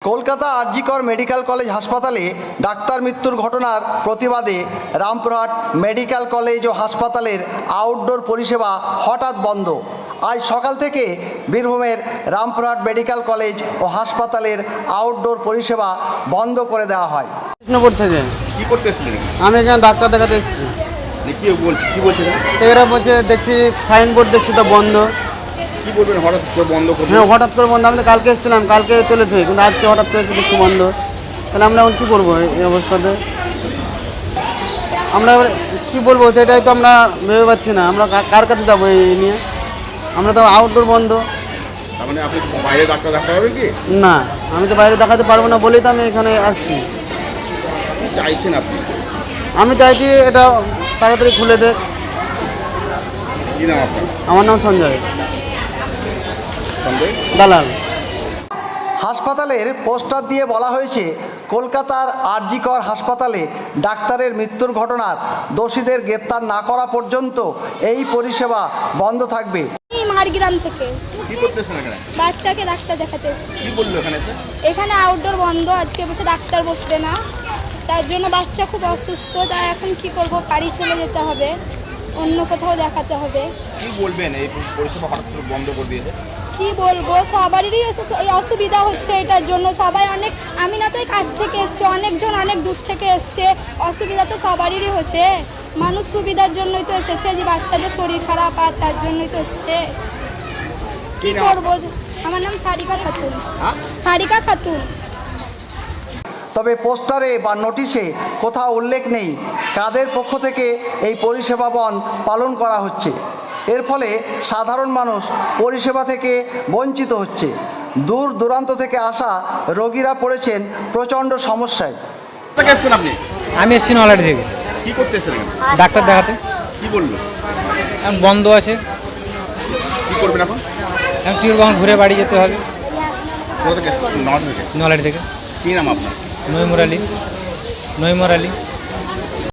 Kolkata RG Kar medical college হাসপাতালে doctor মৃত্যুর ঘটনার প্রতিবাদে রামপুরহাট মেডিকেল কলেজ ও হাসপাতালের আউটডোর পরিষেবা হঠাৎ বন্ধ। আজ সকাল থেকে বীরভূমের রামপুরহাট মেডিকেল কলেজ ও হাসপাতালের আউটডোর পরিষেবা বন্ধ করে দেওয়া হয়। কৃষ্ণপুর থেকে কি করতে এসেছিলেন? আমি এখানে ডাক্তার দেখাতে এসেছি। কি বলছে এরা বলছে দেখছি সাইনবোর্ড দেখছি তো বন্ধ। কি বলবেন হঠাৎ করে বন্ধ করবেন? হ্যাঁ হঠাৎ করে বন্ধ। আমি তো কালকে এসেছিলাম, কালকে চলেছে, কিন্তু আজকে হঠাৎ করে এসে দেখছি বন্ধ। তাহলে আমরা এখন কী করবো এই অবস্থাতে? আমরা এবার কী বলবো সেটাই তো আমরা ভেবে পাচ্ছি না। আমরা কার কাছে যাবো এই নিয়ে? আমরা তো আউটডোর বন্ধ। তার মানে আপনি বাইরে ডাক্তার দেখাতে হবে কি? না, আমি তো বাইরে দেখাতে পারবো না বলেই তো আমি এখানে আসছি। কি চাইছেন আপনি? আমি চাইছি এটা তাড়াতাড়ি খুলে দে। কি নাম আপনার? আমার নাম সঞ্জয় সঞ্জয় দালাল। হাসপাতালের পোস্টার দিয়ে বলা হয়েছে, কলকাতার আরজিকর হাসপাতালে ডাক্তারের মৃত্যুর ঘটনার দোষীদের গ্রেপ্তার না করা পর্যন্ত এই পরিষেবা বন্ধ থাকবে। আমি মারগ্রাম থেকে কি করতে এসেছেন এখানে? বাচ্চাকে ডাক্তার দেখাতে এসেছি। কি বললো এখানে এসে? এখানে আউটডোর বন্ধ, আজকে বসে ডাক্তার বসবে না, তার জন্য বাচ্চা খুব অসুস্থ। তাই এখন কি করব, বাড়ি চলে যেতে হবে, অন্য কোথাও দেখাতে হবে। কি বলবেন এই পরিষেবা হঠাৎ করে বন্ধ করে দিয়েছে? কি বলবো, সবারই এই অসুবিধা হচ্ছে এটার জন্য। সবাই অনেক, আমি না তো এই কাছ থেকে এসছে, অনেকজন অনেক দূর থেকে এসছে, অসুবিধা তো সবারই হচ্ছে। মানুষ সুবিধার জন্যই তো এসেছে, যে বাচ্চাদের শরীর খারাপ আর তার জন্যই তো এসছে। কি করবো? আমার নাম সারিকা খাতুন। সারিকা খাতুন। তবে পোস্টারে বা নোটিশে কোথাও উল্লেখ নেই কাদের পক্ষ থেকে এই পরিষেবা বন্ধ পালন করা হচ্ছে। এর ফলে সাধারণ মানুষ পরিষেবা থেকে বঞ্চিত হচ্ছে। দূর দূরান্ত থেকে আসা রোগীরা পড়েছেন প্রচণ্ড সমস্যায়। কোথায় এসেছেন আপনি? আমি এসেছি নলাটি থেকে কি করতে এসেছেন এখানে? ডাক্তার দেখাতে। কি বললো? এখন বন্ধ আছে, কি করবেন এখন? এখন টিউরবাউন্ড ঘুরে বাড়ি যেতে হবে। কোথা থেকে এসেছেন? নলাট থেকে। নলাটি থেকে। কি নাম আপনার? নৈমর আলী।